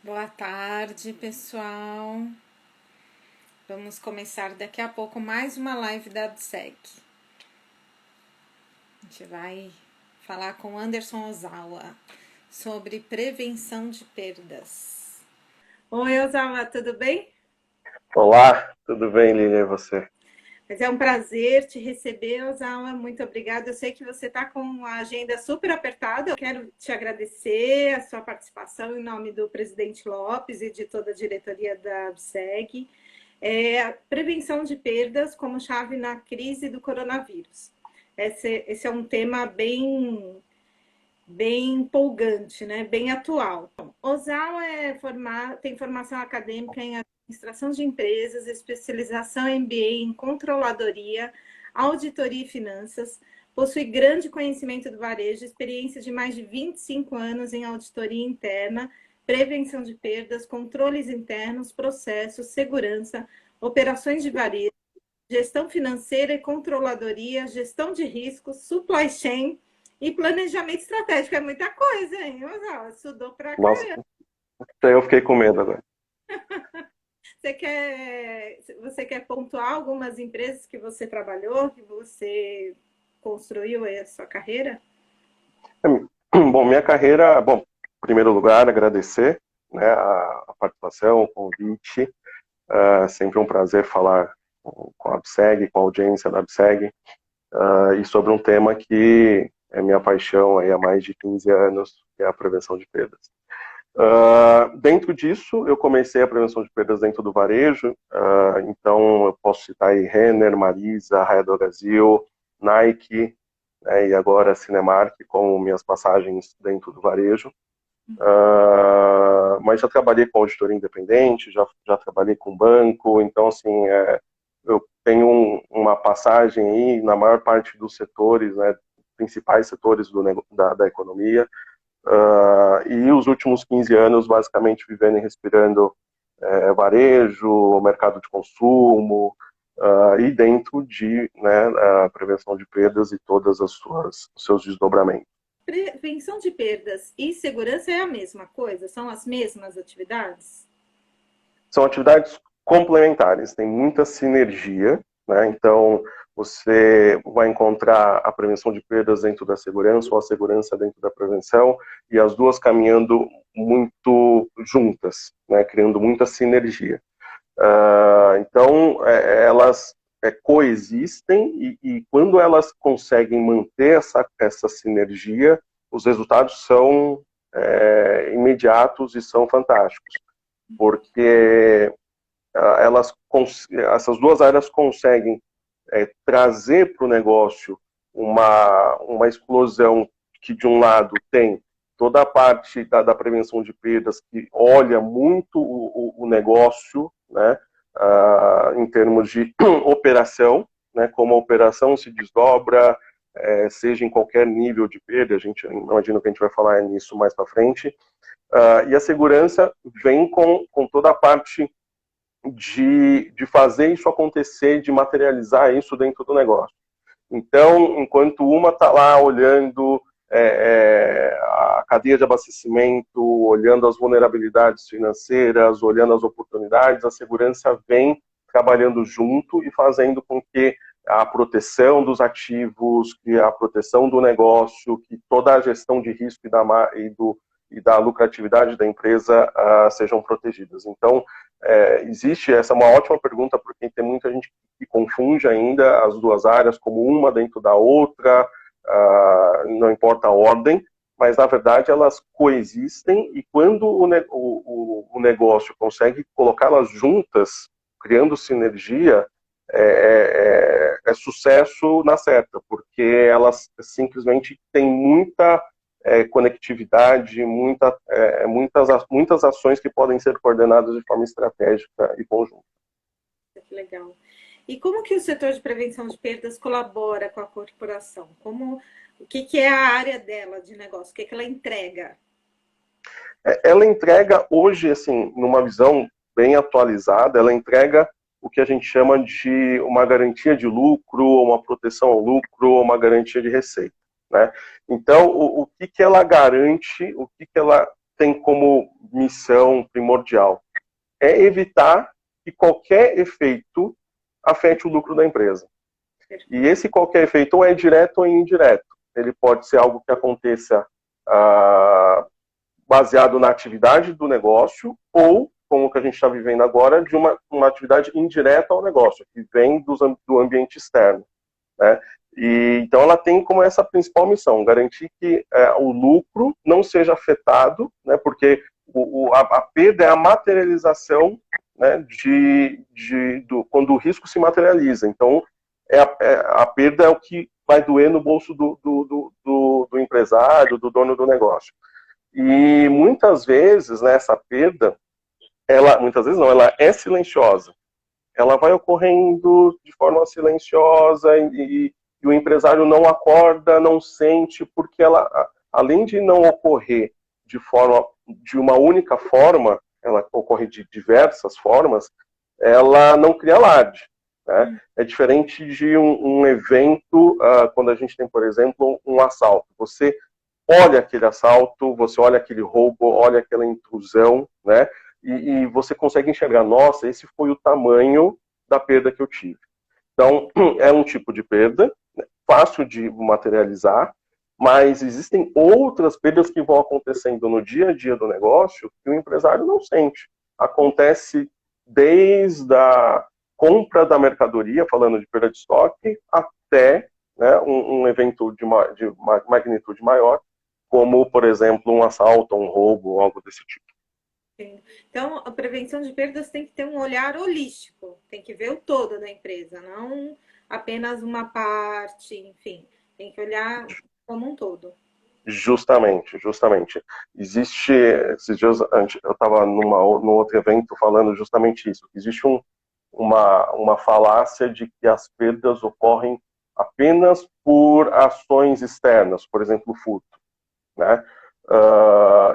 Boa tarde, pessoal. Vamos começar daqui a pouco mais uma live da ABSEC. A gente vai falar com Anderson Ozawa sobre prevenção de perdas. Oi, Ozawa, tudo bem? Olá, tudo bem, Lilian, e você? Mas é um prazer te receber, Ozawa. Muito obrigada. Eu sei que você está com a agenda super apertada. Eu quero te agradecer a sua participação em nome do presidente Lopes e de toda a diretoria da ABSEG. Prevenção de perdas como chave na crise do coronavírus. Esse é um tema bem empolgante, né? Bem atual. Ozawa tem formação acadêmica em administração de empresas, especialização em MBA em controladoria, auditoria e finanças, possui grande conhecimento do varejo, experiência de mais de 25 anos em auditoria interna, prevenção de perdas, controles internos, processos, segurança, operações de varejo, gestão financeira e controladoria, gestão de riscos, supply chain e planejamento estratégico. É muita coisa, hein? Estudou pra Nossa, caramba. até eu fiquei com medo agora. Você quer pontuar algumas empresas que você trabalhou, que você construiu a sua carreira? Bom, minha carreira, em primeiro lugar, agradecer, né, a participação, o convite. Sempre um prazer falar com a ABSEG, com a audiência da ABSEG, e sobre um tema que é minha paixão aí há mais de 15 anos, que é a prevenção de perdas. Dentro disso, eu comecei a prevenção de perdas dentro do varejo, então eu posso citar aí Renner, Marisa, Raia do Brasil, Nike, né, e agora a Cinemark, com minhas passagens dentro do varejo. Mas já trabalhei com auditoria independente, já trabalhei com banco, então assim, eu tenho uma passagem aí na maior parte dos setores, né, principais setores da economia, e os últimos 15 anos basicamente vivendo e respirando varejo, mercado de consumo, e dentro de, né, a prevenção de perdas e todas os seus desdobramentos. Prevenção de perdas e segurança é a mesma coisa? São as mesmas atividades? São atividades complementares, tem muita sinergia, né? Então você vai encontrar a prevenção de perdas dentro da segurança ou a segurança dentro da prevenção, e as duas caminhando muito juntas, né? Criando muita sinergia. Então elas coexistem, e quando elas conseguem manter essa sinergia, os resultados são imediatos e são fantásticos, porque elas, essas duas áreas conseguem trazer para o negócio uma explosão que, de um lado, tem toda a parte da prevenção de perdas, que olha muito o negócio, né, em termos de operação, né, como a operação se desdobra, seja em qualquer nível de perda. A gente imagina que a gente vai falar nisso mais para frente. E a segurança vem com toda a parte de fazer isso acontecer, de materializar isso dentro do negócio. Então, enquanto uma está lá olhando a cadeia de abastecimento, olhando as vulnerabilidades financeiras, olhando as oportunidades, a segurança vem trabalhando junto e fazendo com que a proteção dos ativos, que a proteção do negócio, que toda a gestão de risco e da lucratividade da empresa sejam protegidas. Então, essa é uma ótima pergunta, porque tem muita gente que confunde ainda as duas áreas como uma dentro da outra, não importa a ordem, mas na verdade elas coexistem, e quando o negócio consegue colocá-las juntas, criando sinergia, é sucesso na certa, porque elas simplesmente têm muita conectividade, muitas ações que podem ser coordenadas de forma estratégica e conjunta. Que legal. E como que o setor de prevenção de perdas colabora com a corporação? O que é a área dela de negócio? O que ela entrega? Ela entrega hoje, assim, numa visão bem atualizada, ela entrega o que a gente chama de uma garantia de lucro, uma proteção ao lucro, uma garantia de receita, né? Então, o que ela garante, o que ela tem como missão primordial? É evitar que qualquer efeito afete o lucro da empresa. E esse qualquer efeito ou é direto ou é indireto. Ele pode ser algo que aconteça baseado na atividade do negócio ou, como o que a gente está vivendo agora, de uma atividade indireta ao negócio, que vem do ambiente externo, né? E, então ela tem como essa principal missão, garantir que o lucro não seja afetado, né, porque a perda é a materialização, né, quando o risco se materializa. Então, a perda é o que vai doer no bolso do empresário, do dono do negócio. E muitas vezes, né, essa perda, muitas vezes não, ela é silenciosa. Ela vai ocorrendo de forma silenciosa e o empresário não acorda, não sente, porque ela, além de não ocorrer de uma única forma, ela ocorre de diversas formas, ela não cria alarde, né? É diferente de um evento, quando a gente tem, por exemplo, um assalto. Você olha aquele assalto, você olha aquele roubo, olha aquela intrusão, né? E você consegue enxergar, nossa, esse foi o tamanho da perda que eu tive. Então, é um tipo de perda, né, fácil de materializar, mas existem outras perdas que vão acontecendo no dia a dia do negócio que o empresário não sente. Acontece desde a compra da mercadoria, falando de perda de estoque, até, né, um evento de magnitude maior, como, por exemplo, um assalto, um roubo, algo desse tipo. Então, a prevenção de perdas tem que ter um olhar holístico, tem que ver o todo da empresa, não apenas uma parte, enfim, tem que olhar como um todo. Justamente. Existe, esses dias eu estava num outro evento falando justamente isso, existe uma falácia de que as perdas ocorrem apenas por ações externas, por exemplo, furto, né?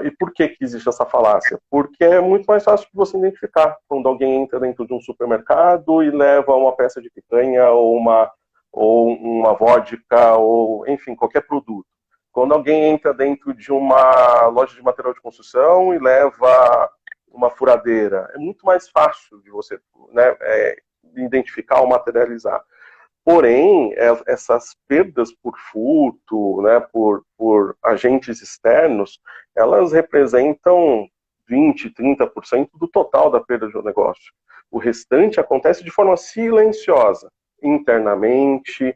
E por que existe essa falácia? Porque é muito mais fácil de você identificar quando alguém entra dentro de um supermercado e leva uma peça de picanha ou uma vodka ou, enfim, qualquer produto. Quando alguém entra dentro de uma loja de material de construção e leva uma furadeira, é muito mais fácil de você, né, identificar ou materializar. Porém, essas perdas por furto, né, por agentes externos, elas representam 20%, 30% do total da perda de um negócio. O restante acontece de forma silenciosa, internamente,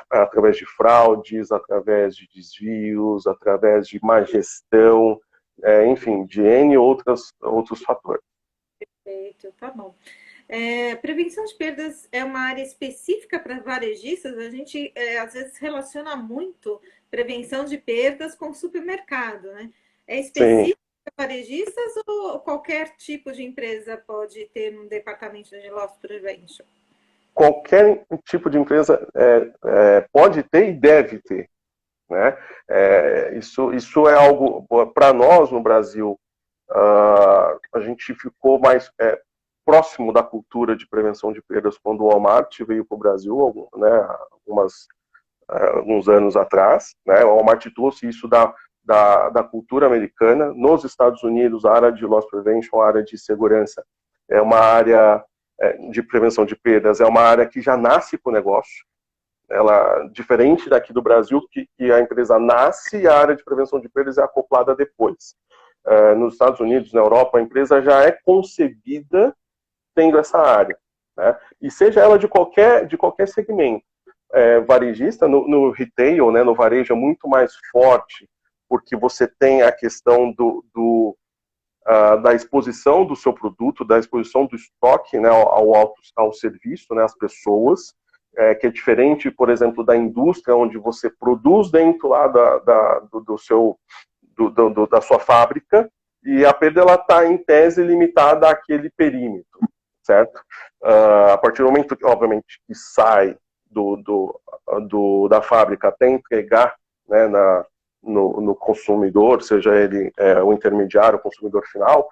através de fraudes, através de desvios, através de má gestão, enfim, de N outros fatores. Perfeito, tá bom. Prevenção de perdas é uma área específica para varejistas. A gente às vezes relaciona muito prevenção de perdas com supermercado, né? É específico para varejistas ou qualquer tipo de empresa pode ter um departamento de loss prevention? Qualquer tipo de empresa pode ter e deve ter, né? Isso é algo, para nós no Brasil, a gente ficou mais próximo da cultura de prevenção de perdas quando o Walmart veio para o Brasil, né, alguns anos atrás, né? O Walmart trouxe isso da cultura americana. Nos Estados Unidos, a área de loss prevention, a área de segurança, é uma área de prevenção de perdas, é uma área que já nasce com o negócio. Ela, diferente daqui do Brasil, que a empresa nasce e a área de prevenção de perdas é acoplada depois. Nos Estados Unidos, na Europa, a empresa já é concebida tendo essa área, né? E seja ela de qualquer segmento. Varejista, no retail, né, no varejo é muito mais forte, porque você tem a questão da exposição do seu produto, da exposição do estoque, né, ao serviço, né, às pessoas, que é diferente, por exemplo, da indústria, onde você produz dentro lá da sua fábrica, e a perda está, em tese, limitada àquele perímetro, certo? A partir do momento, obviamente, que sai da fábrica até entregar, né, no consumidor, seja ele o intermediário, o consumidor final,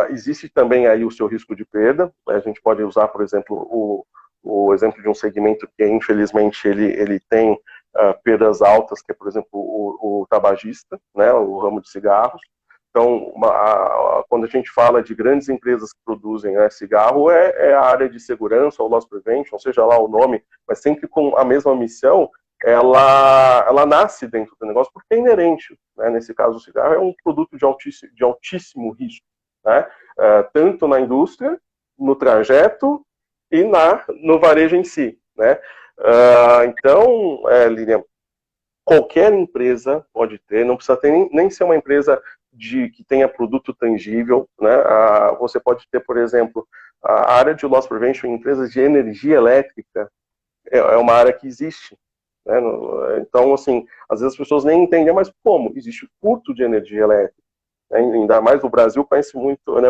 existe também aí o seu risco de perda. A gente pode usar, por exemplo, o exemplo de um segmento que, infelizmente, ele tem perdas altas, que é, por exemplo, o tabagista, né, o ramo de cigarros. Então, quando a gente fala de grandes empresas que produzem, né, cigarro, é a área de segurança, ou loss prevention, seja lá o nome, mas sempre com a mesma missão, ela nasce dentro do negócio porque é inerente. Né? Nesse caso, o cigarro é um produto de altíssimo risco, né? Tanto na indústria, no trajeto e no varejo em si. Né? Então, Lilian, qualquer empresa pode ter, não precisa ter nem ser uma empresa que tenha produto tangível. Né? Você pode ter, por exemplo, a área de loss prevention em empresas de energia elétrica, é uma área que existe. Né? Então, assim, às vezes as pessoas nem entendem, mas como? Existe furto de energia elétrica. Né? Ainda mais o Brasil conhece muito, né,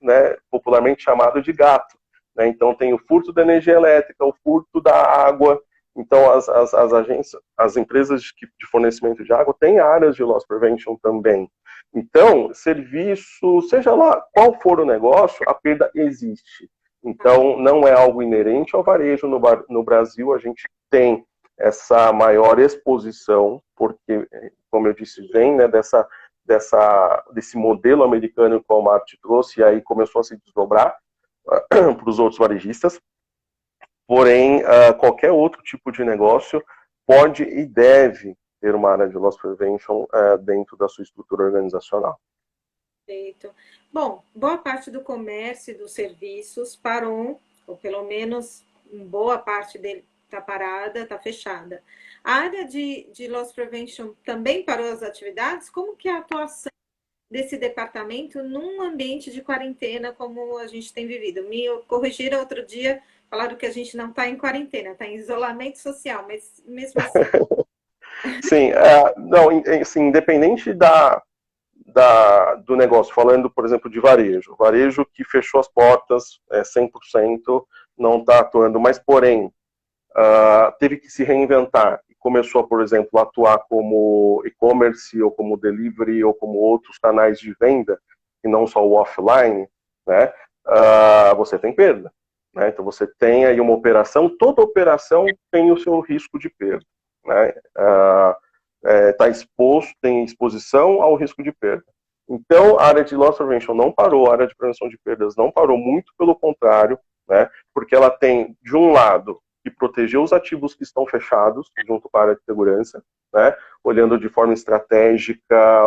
né, popularmente chamado de gato. Né? Então, tem o furto da energia elétrica, o furto da água. Então, as empresas de fornecimento de água têm áreas de loss prevention também. Então, serviço, seja lá qual for o negócio, a perda existe. Então, não é algo inerente ao varejo. No Brasil, a gente tem essa maior exposição, porque, como eu disse, vem, né, desse modelo americano que o Walmart trouxe, e aí começou a se desdobrar para os outros varejistas. Porém, qualquer outro tipo de negócio pode e deve ter uma área de loss prevention dentro da sua estrutura organizacional. Perfeito. Bom, boa parte do comércio e dos serviços parou, ou pelo menos boa parte dele está parada, está fechada. A área de loss prevention também parou as atividades? Como que é a atuação desse departamento num ambiente de quarentena como a gente tem vivido? Me corrigiram outro dia, falaram que a gente não está em quarentena, está em isolamento social, mas mesmo assim. Sim, não, assim, independente do negócio, falando, por exemplo, de varejo que fechou as portas 100%, não está atuando, mas, porém, teve que se reinventar e começou, por exemplo, a atuar como e-commerce, ou como delivery, ou como outros canais de venda, e não só o offline, né? Você tem perda. Né? Então, você tem aí uma operação, toda operação tem o seu risco de perda. Né? Tem exposição ao risco de perda. Então, a área de loss prevention não parou, a área de prevenção de perdas não parou, muito pelo contrário, né? Porque ela tem, de um lado, que proteger os ativos que estão fechados, junto com a área de segurança, né? Olhando de forma estratégica,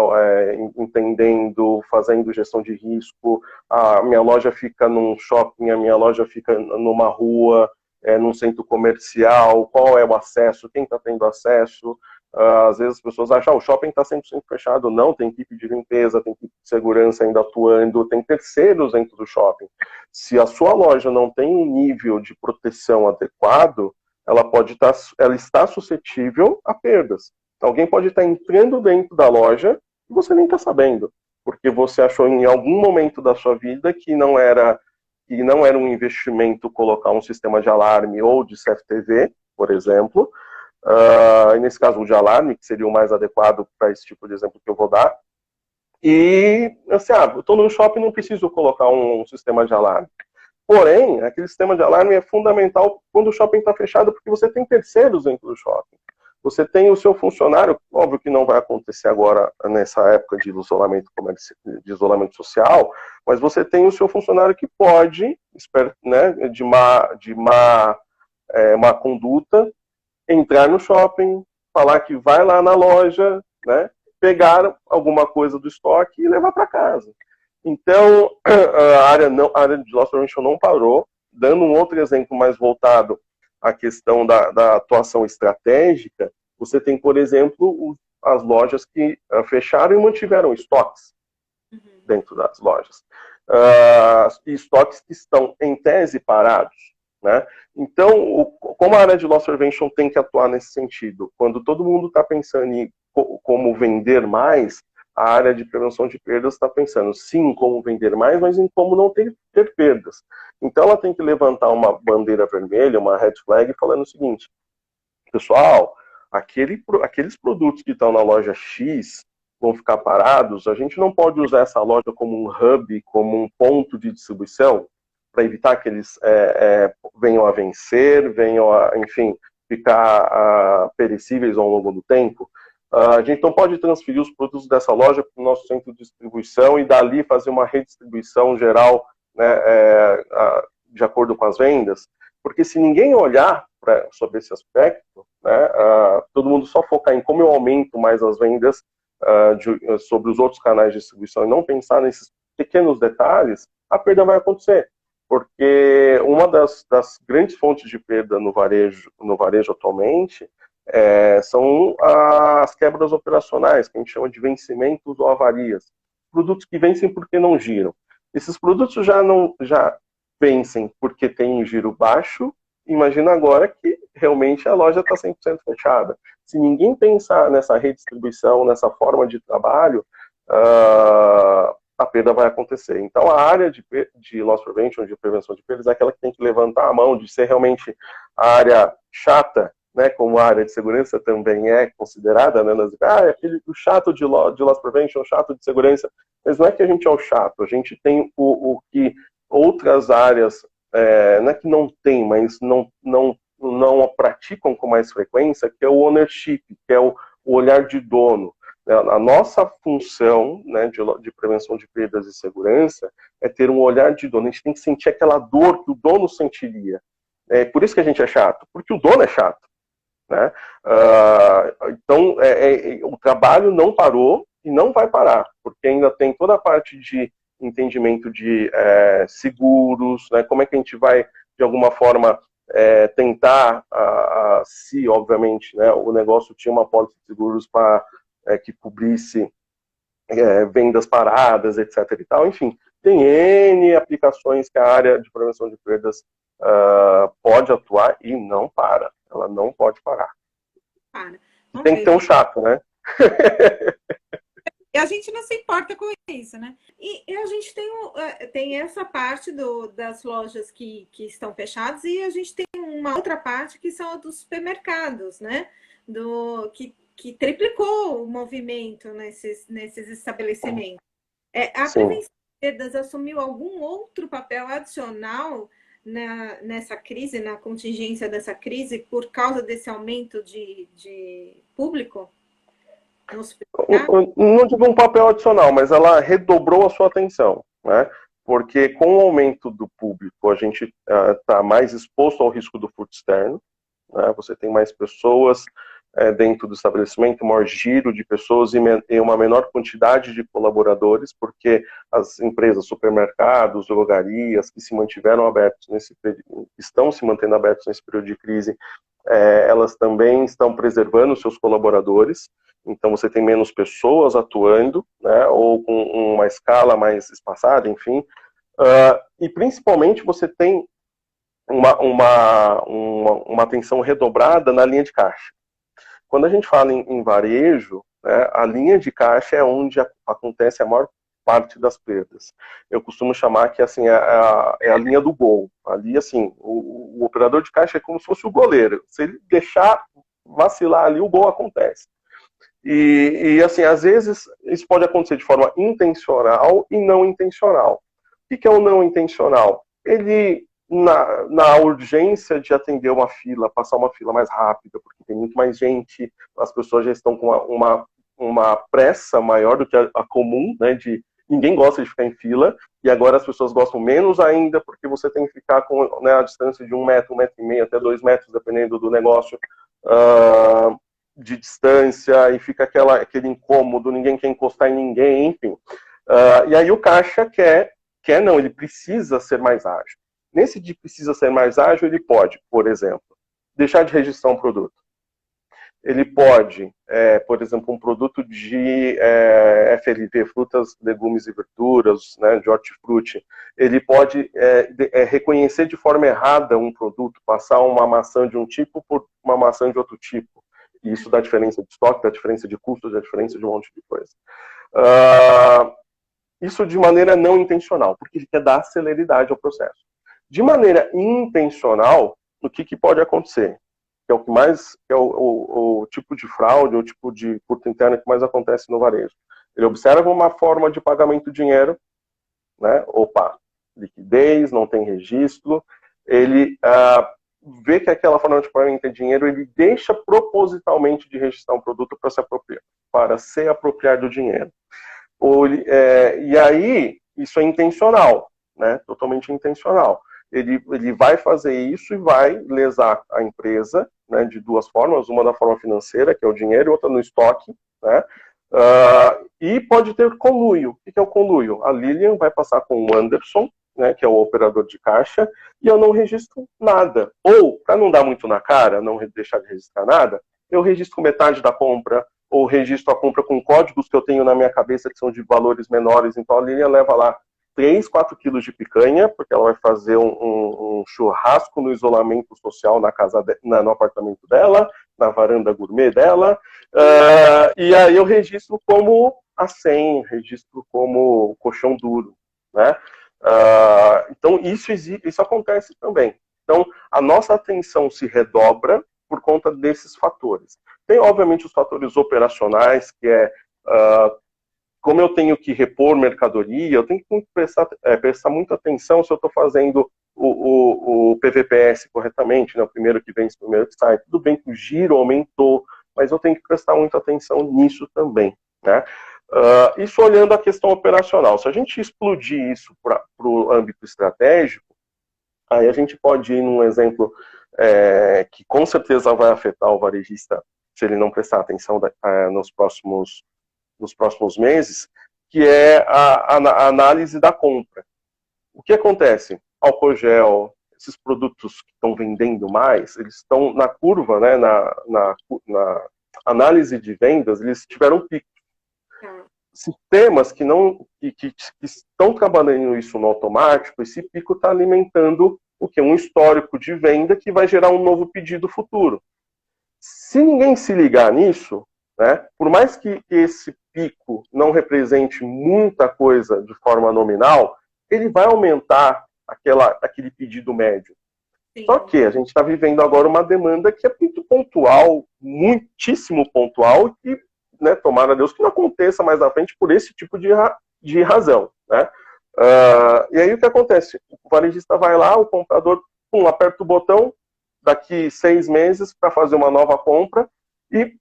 entendendo, fazendo gestão de risco. A minha loja fica num shopping, a minha loja fica numa rua, num centro comercial, qual é o acesso, quem está tendo acesso. Às vezes as pessoas acham que o shopping está 100% fechado. Não, tem equipe de limpeza, tem equipe de segurança ainda atuando, tem terceiros dentro do shopping. Se a sua loja não tem um nível de proteção adequado, ela está suscetível a perdas. Alguém pode estar entrando dentro da loja e você nem está sabendo, porque você achou em algum momento da sua vida que não era um investimento colocar um sistema de alarme ou de CFTV, por exemplo. E nesse caso, o de alarme, que seria o mais adequado para esse tipo de exemplo que eu vou dar. E, assim, eu estou no shopping e não preciso colocar um sistema de alarme. Porém, aquele sistema de alarme é fundamental quando o shopping está fechado, porque você tem terceiros dentro do shopping. Você tem o seu funcionário, óbvio que não vai acontecer agora nessa época de isolamento social, mas você tem o seu funcionário que pode, né, de má conduta, entrar no shopping, falar que vai lá na loja, né, pegar alguma coisa do estoque e levar para casa. Então, a área de loss prevention não parou. Dando um outro exemplo mais voltado à questão da atuação estratégica, você tem, por exemplo, as lojas que fecharam e mantiveram estoques dentro das lojas. Estoques que estão, em tese, parados. Né? Então, como a área de loss prevention tem que atuar nesse sentido? Quando todo mundo está pensando em como vender mais, a área de prevenção de perdas está pensando, sim, como vender mais, mas em como não ter perdas. Então, ela tem que levantar uma bandeira vermelha, uma red flag, falando o seguinte: pessoal, aqueles produtos que estão na loja X vão ficar parados, a gente não pode usar essa loja como um hub, como um ponto de distribuição, para evitar que eles venham a vencer, venham a, enfim, ficar perecíveis ao longo do tempo. A gente não pode transferir os produtos dessa loja para o nosso centro de distribuição e dali fazer uma redistribuição geral, né, de acordo com as vendas, porque se ninguém olhar sobre esse aspecto, né, todo mundo só focar em como eu aumento mais as vendas sobre os outros canais de distribuição e não pensar nesses pequenos detalhes, a perda vai acontecer. Porque uma das grandes fontes de perda no varejo atualmente são as quebras operacionais, que a gente chama de vencimentos ou avarias. Produtos que vencem porque não giram. Esses produtos já vencem porque tem um giro baixo. Imagina agora que realmente a loja está 100% fechada. Se ninguém pensar nessa redistribuição, nessa forma de trabalho, a perda vai acontecer. Então, a área de loss prevention, de prevenção de perdas, é aquela que tem que levantar a mão, de ser realmente a área chata, né, como a área de segurança também é considerada, né, o chato de loss prevention, o chato de segurança, mas não é que a gente é o chato, a gente tem o que outras áreas, não é que não tem, mas não praticam com mais frequência, que é o ownership, que é o olhar de dono. A nossa função, né, de prevenção de perdas e segurança é ter um olhar de dono. A gente tem que sentir aquela dor que o dono sentiria. É por isso que a gente é chato, porque o dono é chato. Né? Então, o trabalho não parou e não vai parar, porque ainda tem toda a parte de entendimento de seguros, né? Como é que a gente vai, de alguma forma, tentar, se, obviamente, né, o negócio tinha uma pólice de seguros para que cobrisse vendas paradas, etc. e tal. Enfim, tem N aplicações que a área de prevenção de perdas pode atuar e não para. Ela não pode parar. Para. Tem que ter um chato, né? E a gente não se importa com isso, né? E a gente tem essa parte das lojas que estão fechadas e a gente tem uma outra parte que são dos supermercados, né? Que triplicou o movimento nesses estabelecimentos. A prevenção de perdas assumiu algum outro papel adicional nessa crise, na contingência dessa crise, por causa desse aumento de público? Não digo um papel adicional, mas ela redobrou a sua atenção, né? Porque com o aumento do público, a gente está mais exposto ao risco do furto externo, né? Você tem mais pessoas dentro do estabelecimento, maior giro de pessoas e uma menor quantidade de colaboradores, porque as empresas, supermercados, drogarias que se mantiveram abertos estão se mantendo abertos nesse período de crise, elas também estão preservando seus colaboradores. Então você tem menos pessoas atuando, né, ou com uma escala mais espaçada, enfim. E principalmente você tem uma atenção redobrada na linha de caixa. Quando a gente fala em varejo, né, a linha de caixa é onde acontece a maior parte das perdas. Eu costumo chamar que assim, é a linha do gol. Ali, assim, o operador de caixa é como se fosse o goleiro. Se ele deixar vacilar ali, o gol acontece. E assim, às vezes, isso pode acontecer de forma intencional e não intencional. O que é o não intencional? Ele, na urgência de atender uma fila, passar uma fila mais rápida, porque tem muito mais gente, as pessoas já estão com uma pressa maior do que a comum, né, ninguém gosta de ficar em fila, e agora as pessoas gostam menos ainda, porque você tem que ficar com, né, a distância de 1 metro, 1,5 metro, até 2 metros, dependendo do negócio, de distância, e fica aquele incômodo, ninguém quer encostar em ninguém, enfim. E aí o caixa não, ele precisa ser mais ágil. Nesse de precisa ser mais ágil, ele pode, por exemplo, deixar de registrar um produto. Ele pode, por exemplo, um produto de FLV, frutas, legumes e verduras, né, de hortifruti, ele pode reconhecer de forma errada um produto, passar uma maçã de um tipo por uma maçã de outro tipo. E isso dá diferença de estoque, dá diferença de custos, dá diferença de um monte de coisa. Isso de maneira não intencional, porque ele quer dar celeridade ao processo. De maneira intencional, o que pode acontecer? Que é o que mais é o tipo de fraude, o tipo de furto interno que mais acontece no varejo. Ele observa uma forma de pagamento de dinheiro, né? Opa, liquidez, não tem registro. Ele vê que aquela forma de pagamento é dinheiro, ele deixa propositalmente de registrar um produto para se apropriar do dinheiro. E aí, isso é intencional, né? Totalmente intencional. Ele vai fazer isso e vai lesar a empresa, né, de duas formas, uma da forma financeira, que é o dinheiro, e outra no estoque, né? E pode ter conluio. O que é o conluio? A Lilian vai passar com o Anderson, né, que é o operador de caixa, e eu não registro nada. Ou, para não dar muito na cara, não deixar de registrar nada, eu registro metade da compra, ou registro a compra com códigos que eu tenho na minha cabeça que são de valores menores. Então a Lilian leva lá 3, 4 quilos de picanha, porque ela vai fazer um churrasco no isolamento social no apartamento dela, na varanda gourmet dela, e aí eu registro como a 100, registro como colchão duro, né? Então isso acontece também. Então a nossa atenção se redobra por conta desses fatores. Tem obviamente os fatores operacionais, que é como eu tenho que repor mercadoria, eu tenho que prestar muita atenção se eu estou fazendo o PVPS corretamente, né? O primeiro que vem, o primeiro que sai. Tudo bem que o giro aumentou, mas eu tenho que prestar muita atenção nisso também, né? Isso olhando a questão operacional. Se a gente explodir isso para o âmbito estratégico, aí a gente pode ir num exemplo que com certeza vai afetar o varejista se ele não prestar atenção nos próximos meses, que é a análise da compra. O que acontece? Álcool gel, esses produtos que estão vendendo mais, eles estão na curva, né, na análise de vendas, eles tiveram pico. Sistemas que estão trabalhando isso no automático, esse pico está alimentando o que? Um histórico de venda que vai gerar um novo pedido futuro. Se ninguém se ligar nisso, né, por mais que esse pico não represente muita coisa de forma nominal, ele vai aumentar aquele pedido médio. Sim. Só que a gente está vivendo agora uma demanda que é muito pontual, muitíssimo pontual, e, né, tomara a Deus que não aconteça mais à frente por esse tipo de razão, né? E aí o que acontece? O varejista vai lá, o comprador aperta o botão, daqui 6 meses para fazer uma nova compra e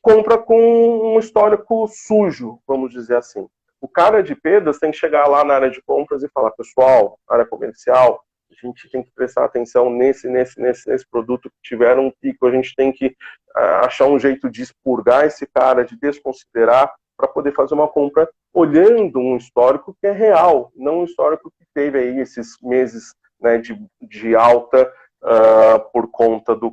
compra com um histórico sujo, vamos dizer assim. O cara de perdas tem que chegar lá na área de compras e falar, pessoal, área comercial, a gente tem que prestar atenção nesse produto que tiveram um pico, a gente tem que achar um jeito de expurgar esse cara, de desconsiderar, para poder fazer uma compra olhando um histórico que é real, não um histórico que teve aí esses meses, né, de alta por conta do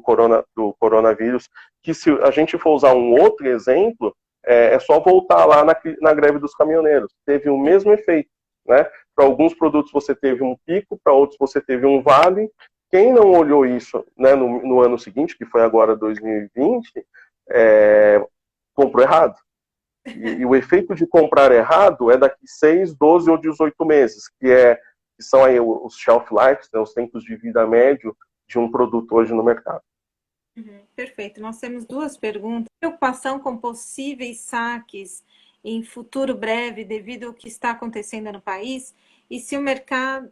coronavírus, que se a gente for usar um outro exemplo, é só voltar lá na greve dos caminhoneiros. Teve o mesmo efeito, né? Para alguns produtos você teve um pico, para outros você teve um vale. Quem não olhou isso, né, no ano seguinte, que foi agora 2020, comprou errado. E o efeito de comprar errado é daqui 6, 12 ou 18 meses, que são aí os shelf lives, né, os tempos de vida médio de um produto hoje no mercado. Perfeito. Nós temos 2 perguntas. Preocupação com possíveis saques em futuro breve devido ao que está acontecendo no país e se o mercado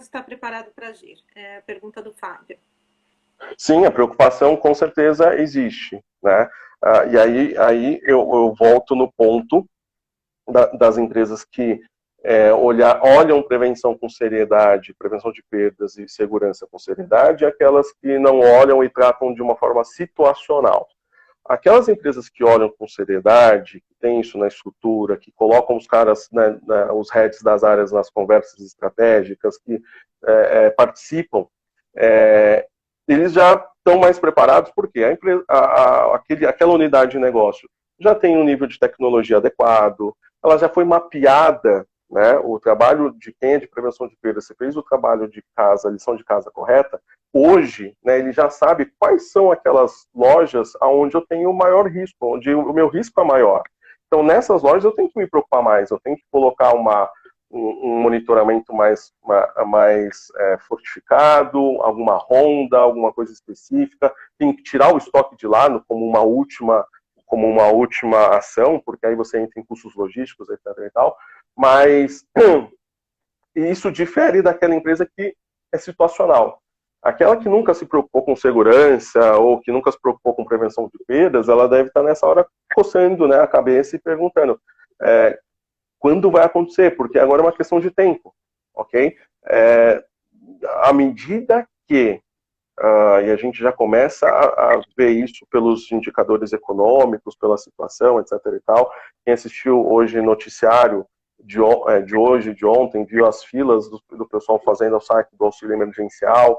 está preparado para agir? É a pergunta do Fábio. Sim, a preocupação com certeza existe, né? E aí eu volto no ponto das empresas que olham prevenção com seriedade, prevenção de perdas e segurança com seriedade, e aquelas que não olham e tratam de uma forma situacional. Aquelas empresas que olham com seriedade, que têm isso na estrutura, que colocam os caras, né, os heads das áreas nas conversas estratégicas, que participam, eles já estão mais preparados, porque aquela unidade de negócio já tem um nível de tecnologia adequado, ela já foi mapeada, né? O trabalho de quem é de prevenção de perda, você fez o trabalho de casa, a lição de casa correta, hoje, né, ele já sabe quais são aquelas lojas onde eu tenho o maior risco, onde o meu risco é maior. Então, nessas lojas eu tenho que me preocupar mais, eu tenho que colocar um monitoramento mais fortificado, alguma ronda, alguma coisa específica, tem que tirar o estoque de lá como uma última ação, porque aí você entra em custos logísticos, etc. e tal, mas isso difere daquela empresa que é situacional. Aquela que nunca se preocupou com segurança ou que nunca se preocupou com prevenção de perdas, ela deve estar nessa hora coçando, né, a cabeça e perguntando quando vai acontecer, porque agora é uma questão de tempo, ok? À medida que e a gente já começa a ver isso pelos indicadores econômicos, pela situação, etc. e tal. Quem assistiu hoje noticiário de hoje, de ontem, viu as filas do pessoal fazendo o saque do auxílio emergencial,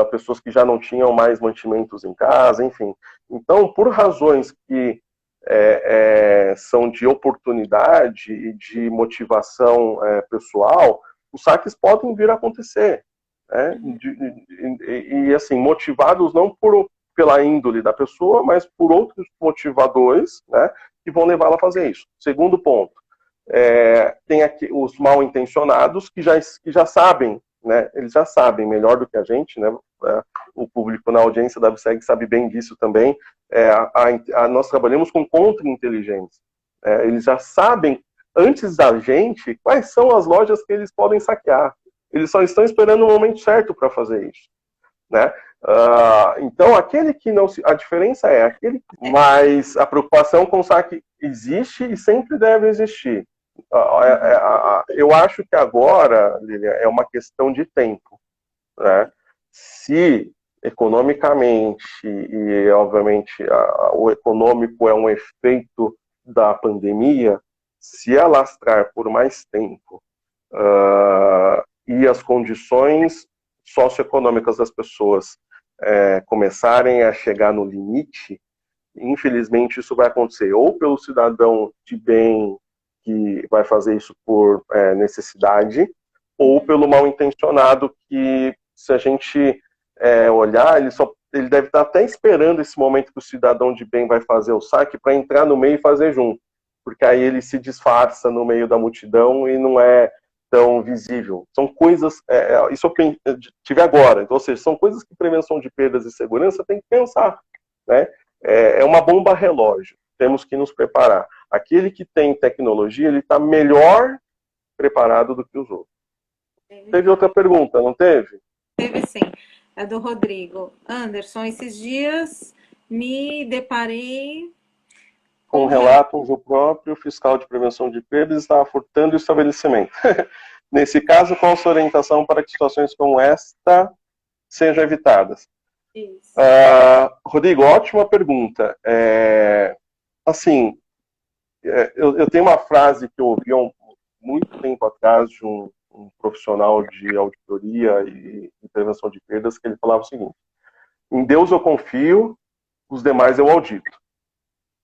pessoas que já não tinham mais mantimentos em casa, enfim. Então, por razões que são de oportunidade e de motivação pessoal, os saques podem vir a acontecer. E assim, motivados não pela índole da pessoa, mas por outros motivadores, né, que vão levá-la a fazer isso. Segundo ponto, tem aqui os mal intencionados que já sabem, né, eles já sabem melhor do que a gente, né, o público na audiência da ABSEG sabe bem disso também. Nós trabalhamos com contra-inteligência. Eles já sabem, antes da gente, quais são as lojas que eles podem saquear. Eles só estão esperando o momento certo para fazer isso, né? Então, aquele que não se... A diferença é aquele... Mas a preocupação com o saque existe e sempre deve existir. Eu acho que agora, Lilian, é uma questão de tempo, né? Se economicamente, e obviamente o econômico é um efeito da pandemia, se alastrar por mais tempo, e as condições socioeconômicas das pessoas começarem a chegar no limite, infelizmente isso vai acontecer ou pelo cidadão de bem que vai fazer isso por necessidade, ou pelo mal intencionado que, se a gente olhar, ele deve estar até esperando esse momento que o cidadão de bem vai fazer o saque para entrar no meio e fazer junto, porque aí ele se disfarça no meio da multidão e não é tão visível. São coisas, isso eu tive agora, então, ou seja, são coisas que prevenção de perdas e segurança tem que pensar, né? É uma bomba relógio, temos que nos preparar. Aquele que tem tecnologia, ele está melhor preparado do que os outros. Teve outra pergunta, não teve? Teve sim, é do Rodrigo. Anderson, esses dias me deparei Com um relato onde o próprio fiscal de prevenção de perdas estava furtando o estabelecimento. Nesse caso, qual a sua orientação para que situações como esta sejam evitadas? Isso. Rodrigo, ótima pergunta. Assim, eu tenho uma frase que eu ouvi há muito tempo atrás de um profissional de auditoria e prevenção de perdas, que ele falava o seguinte: em Deus eu confio, os demais eu audito.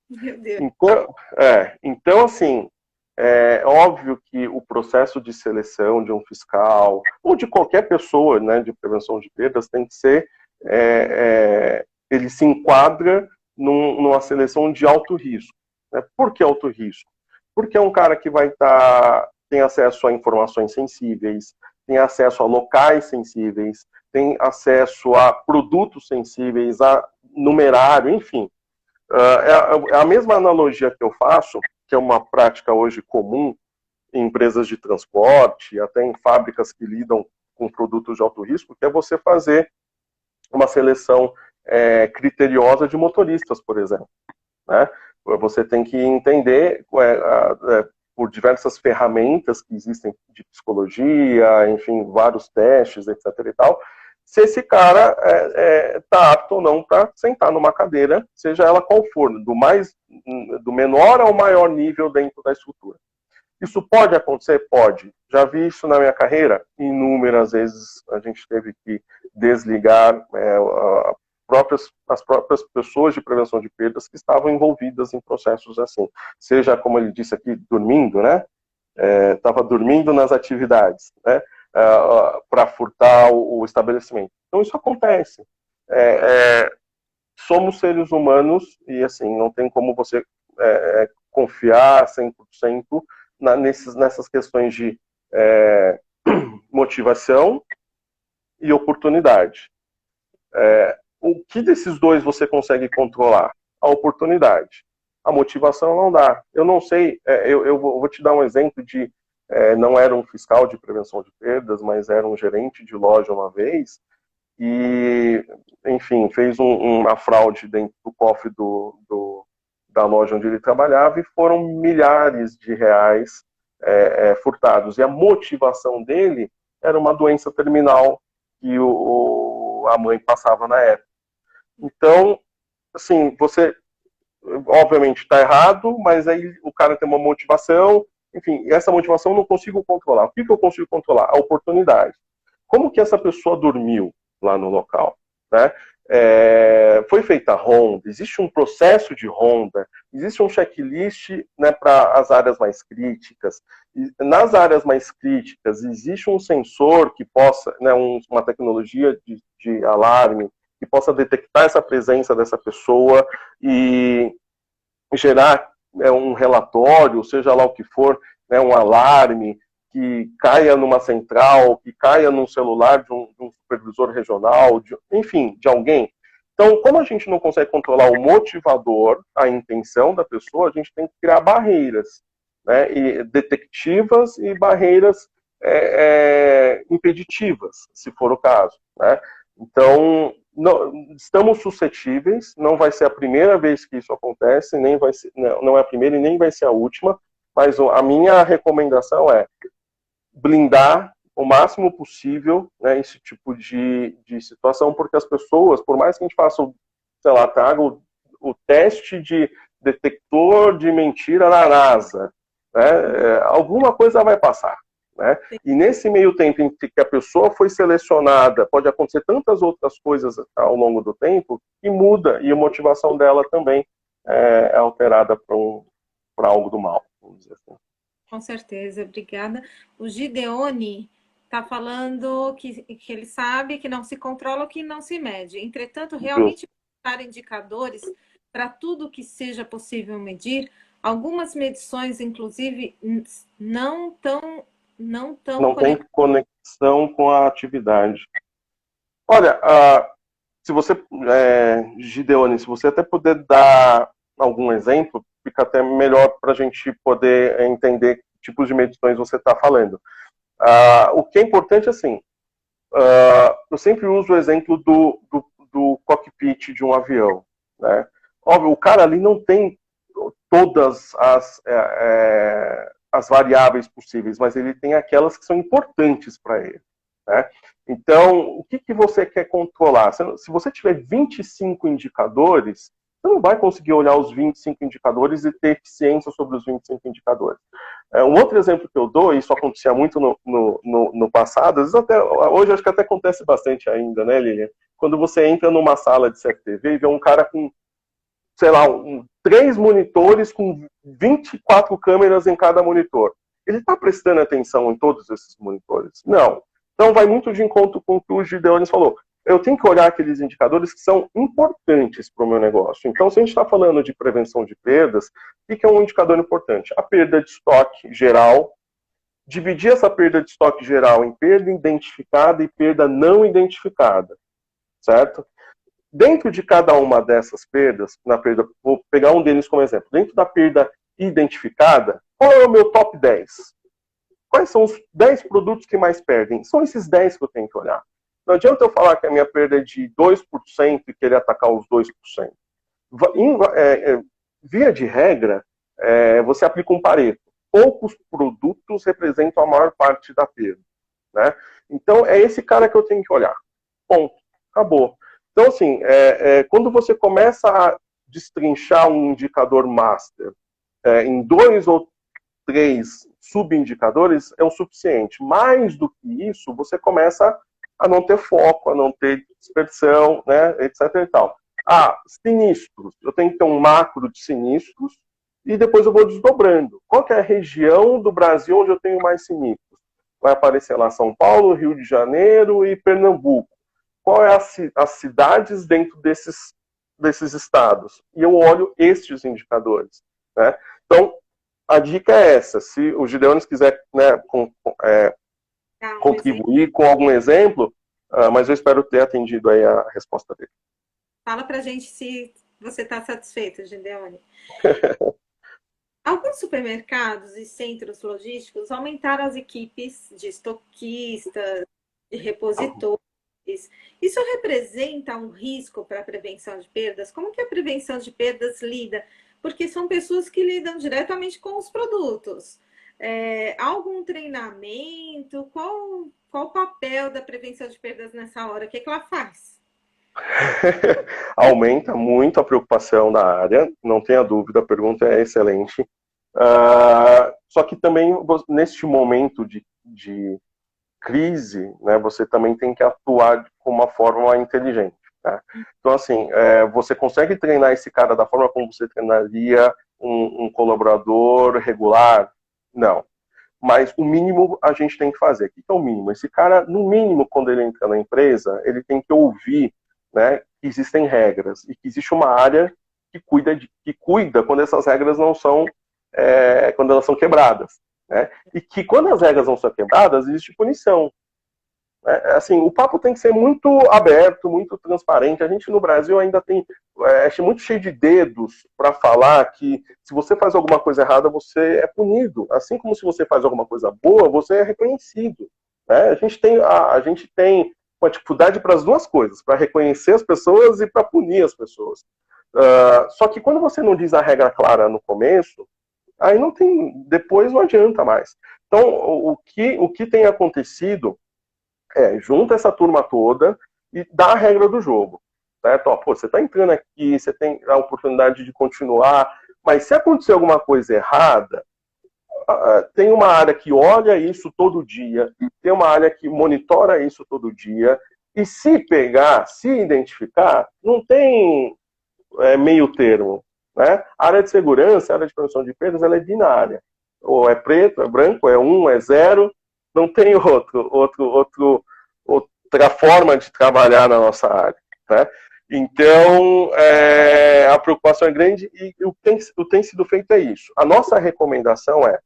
Meu Deus. Então, assim, é óbvio que o processo de seleção de um fiscal, ou de qualquer pessoa, né, de prevenção de perdas, tem que ser, ele se enquadra numa seleção de alto risco. Né? Por que alto risco? Porque é um cara que tem acesso a informações sensíveis, tem acesso a locais sensíveis, tem acesso a produtos sensíveis, a numerário, enfim. É a mesma analogia que eu faço, que é uma prática hoje comum em empresas de transporte, até em fábricas que lidam com produtos de alto risco, que é você fazer uma seleção criteriosa de motoristas, por exemplo. Né? Você tem que entender, por diversas ferramentas que existem de psicologia, enfim, vários testes, etc. e tal, se esse cara está apto ou não para sentar numa cadeira, seja ela qual for, do menor ao maior nível dentro da estrutura. Isso pode acontecer? Pode. Já vi isso na minha carreira. Inúmeras vezes a gente teve que desligar as próprias pessoas de prevenção de perdas que estavam envolvidas em processos assim. Seja, como ele disse aqui, dormindo, né? Estava dormindo nas atividades, né? Para furtar o estabelecimento. Então isso acontece. Somos seres humanos e assim não tem como você confiar 100% nessas questões de motivação e oportunidade. O que desses dois você consegue controlar? A oportunidade. A motivação não dá. Eu não sei, eu vou te dar um exemplo de não era um fiscal de prevenção de perdas, mas era um gerente de loja uma vez, e, enfim, fez uma fraude dentro do cofre da loja onde ele trabalhava e foram milhares de reais furtados. E a motivação dele era uma doença terminal que a mãe passava na época. Então, assim, você obviamente está errado, mas aí o cara tem uma motivação, enfim, essa motivação eu não consigo controlar. O que eu consigo controlar? A oportunidade. Como que essa pessoa dormiu lá no local, né? Foi feita ronda, existe um processo de ronda, existe um checklist, né, para as áreas mais críticas. E nas áreas mais críticas, existe um sensor que possa, né, uma tecnologia de alarme, que possa detectar essa presença dessa pessoa e gerar um relatório, seja lá o que for, né, um alarme, que caia numa central, que caia num celular de um supervisor regional, enfim, de alguém. Então, como a gente não consegue controlar o motivador, a intenção da pessoa, a gente tem que criar barreiras, né, e detectivas e barreiras impeditivas, se for o caso, né? Então, não, estamos suscetíveis, não vai ser a primeira vez que isso acontece, nem vai ser, não é a primeira e nem vai ser a última, mas a minha recomendação é blindar o máximo possível, né, esse tipo de situação, porque as pessoas, por mais que a gente faça, sei lá, traga o teste de detector de mentira na NASA, né, alguma coisa vai passar. Né? E nesse meio tempo em que a pessoa foi selecionada, pode acontecer tantas outras coisas ao longo do tempo que muda e a motivação dela também é alterada para algo do mal, vamos dizer assim. Com certeza, obrigada. O Gideone está falando que ele sabe que não se controla o que não se mede. Entretanto, realmente buscar indicadores para tudo que seja possível medir, algumas medições, inclusive, não tem conexão com a atividade. Olha, se você, Gideone, se você até puder dar algum exemplo, fica até melhor para a gente poder entender que tipos de medições você está falando. O que é importante, assim, eu sempre uso o exemplo do cockpit de um avião. Né? Óbvio, o cara ali não tem todas as variáveis possíveis, mas ele tem aquelas que são importantes para ele. Né? Então, o que você quer controlar? Se você tiver 25 indicadores, você não vai conseguir olhar os 25 indicadores e ter eficiência sobre os 25 indicadores. Um outro exemplo que eu dou, e isso acontecia muito no passado, às vezes até, hoje acho que até acontece bastante ainda, né, Lilian? Quando você entra numa sala de CFTV e vê um cara com, sei lá, 3 monitores com 24 câmeras em cada monitor. Ele está prestando atenção em todos esses monitores? Não. Então vai muito de encontro com o que o Gideones falou. Eu tenho que olhar aqueles indicadores que são importantes para o meu negócio. Então, se a gente está falando de prevenção de perdas, o que é um indicador importante? A perda de estoque geral, dividir essa perda de estoque geral em perda identificada e perda não identificada, certo? Dentro de cada uma dessas perdas, vou pegar um deles como exemplo, dentro da perda identificada, qual é o meu top 10? Quais são os 10 produtos que mais perdem? São esses 10 que eu tenho que olhar. Não adianta eu falar que a minha perda é de 2% e querer atacar os 2%. Via de regra, você aplica um Pareto. Poucos produtos representam a maior parte da perda. Né? Então, é esse cara que eu tenho que olhar. Ponto. Acabou. Então, assim, quando você começa a destrinchar um indicador master em 2 ou 3 subindicadores, é o suficiente. Mais do que isso, você começa a não ter foco, a não ter dispersão, né, etc. e tal. Sinistros. Eu tenho que ter um macro de sinistros e depois eu vou desdobrando. Qual que é a região do Brasil onde eu tenho mais sinistros? Vai aparecer lá São Paulo, Rio de Janeiro e Pernambuco. Qual é as cidades dentro desses estados? E eu olho estes indicadores. Né? Então, a dica é essa. Se o Gideones quiser, né, contribuir com algum exemplo, mas eu espero ter atendido aí a resposta dele. Fala pra gente se você está satisfeito, Gideone. Alguns supermercados e centros logísticos aumentaram as equipes de estoquistas, de repositores, Isso representa um risco para a prevenção de perdas? Como que a prevenção de perdas lida? Porque são pessoas que lidam diretamente com os produtos. Algum treinamento? Qual o papel da prevenção de perdas nessa hora? O que ela faz? Aumenta muito a preocupação da área, não tenha dúvida, a pergunta é excelente. Só que também, neste momento de crise, né, você também tem que atuar de uma forma inteligente. Tá? Então, assim, você consegue treinar esse cara da forma como você treinaria um colaborador regular? Não. Mas o mínimo a gente tem que fazer. O que é o mínimo? Esse cara, no mínimo, quando ele entra na empresa, ele tem que ouvir, né, que existem regras e que existe uma área que cuida quando essas regras não são, quando elas são quebradas. Né? E que quando as regras não são quebradas, existe punição. Assim, o papo tem que ser muito aberto, muito transparente. A gente no Brasil ainda tem muito cheio de dedos para falar que se você faz alguma coisa errada, você é punido. Assim como se você faz alguma coisa boa, você é reconhecido. Né? A gente tem uma dificuldade para as duas coisas, para reconhecer as pessoas e para punir as pessoas. Só que quando você não diz a regra clara no começo, aí não tem, depois não adianta mais. Então, o que tem acontecido junta essa turma toda e dá a regra do jogo. Certo? Ó, você está entrando aqui, você tem a oportunidade de continuar, mas se acontecer alguma coisa errada, tem uma área que olha isso todo dia, tem uma área que monitora isso todo dia, e se pegar, se identificar, não tem meio termo. Né? A área de segurança, a área de prevenção de perdas, ela é binária. Ou é preto, é branco, é 1, é 0, não tem outra forma de trabalhar na nossa área. Né? Então, a preocupação é grande e o que tem sido feito é isso. A nossa recomendação é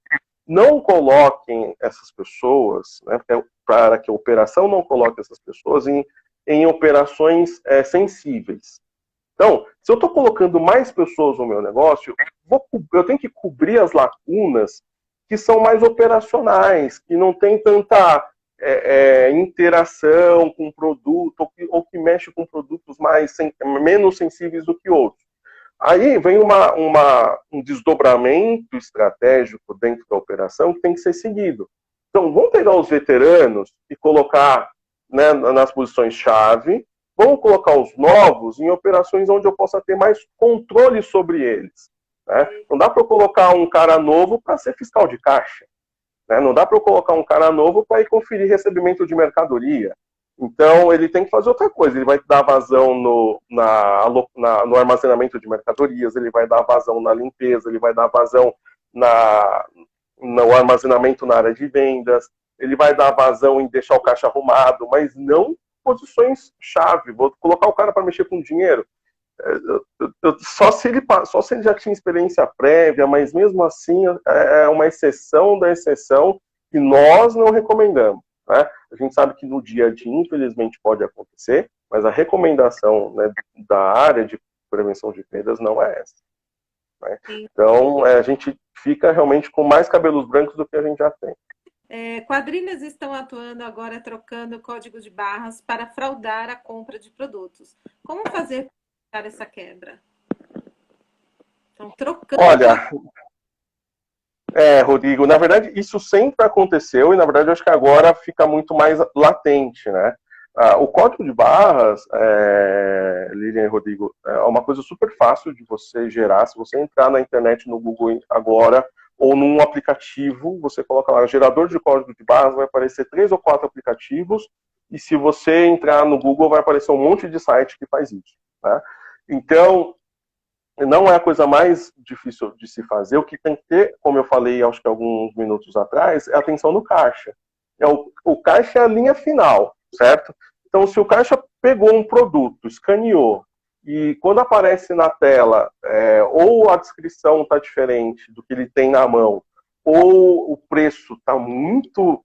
não coloquem essas pessoas, né, para que a operação não coloque essas pessoas em operações sensíveis. Então, se eu estou colocando mais pessoas no meu negócio, eu tenho que cobrir as lacunas que são mais operacionais, que não tem tanta interação com o produto, ou que mexe com produtos menos sensíveis do que outros. Aí vem um desdobramento estratégico dentro da operação que tem que ser seguido. Então, vamos pegar os veteranos e colocar, né, nas posições-chave, vamos colocar os novos em operações onde eu possa ter mais controle sobre eles. Né? Não dá para eu colocar um cara novo para ser fiscal de caixa. Né? Não dá para eu colocar um cara novo para ir conferir recebimento de mercadoria. Então, ele tem que fazer outra coisa. Ele vai dar vazão no armazenamento de mercadorias, ele vai dar vazão na limpeza, ele vai dar vazão no armazenamento na área de vendas, ele vai dar vazão em deixar o caixa arrumado, mas não posições-chave. Vou colocar o cara para mexer com dinheiro. Só se ele já tinha experiência prévia, mas mesmo assim é uma exceção da exceção que nós não recomendamos. Né? A gente sabe que no dia a dia, infelizmente, pode acontecer, mas a recomendação, né, da área de prevenção de perdas não é essa. Né? Então, a gente fica realmente com mais cabelos brancos do que a gente já tem. Quadrilhas estão atuando agora, trocando código de barras para fraudar a compra de produtos. Como fazer para essa quebra? Estão trocando... Olha... Rodrigo, na verdade, isso sempre aconteceu e, na verdade, eu acho que agora fica muito mais latente, né? O código de barras, Lilian e Rodrigo, é uma coisa super fácil de você gerar. Se você entrar na internet, no Google agora, ou num aplicativo, você coloca lá, gerador de código de barras, vai aparecer 3 ou 4 aplicativos, e se você entrar no Google, vai aparecer um monte de site que faz isso. Né? Então, não é a coisa mais difícil de se fazer. O que tem que ter, como eu falei, acho que alguns minutos atrás, é atenção no caixa. O caixa é a linha final, certo? Então, se o caixa pegou um produto, escaneou, e quando aparece na tela, ou a descrição está diferente do que ele tem na mão, ou o preço está muito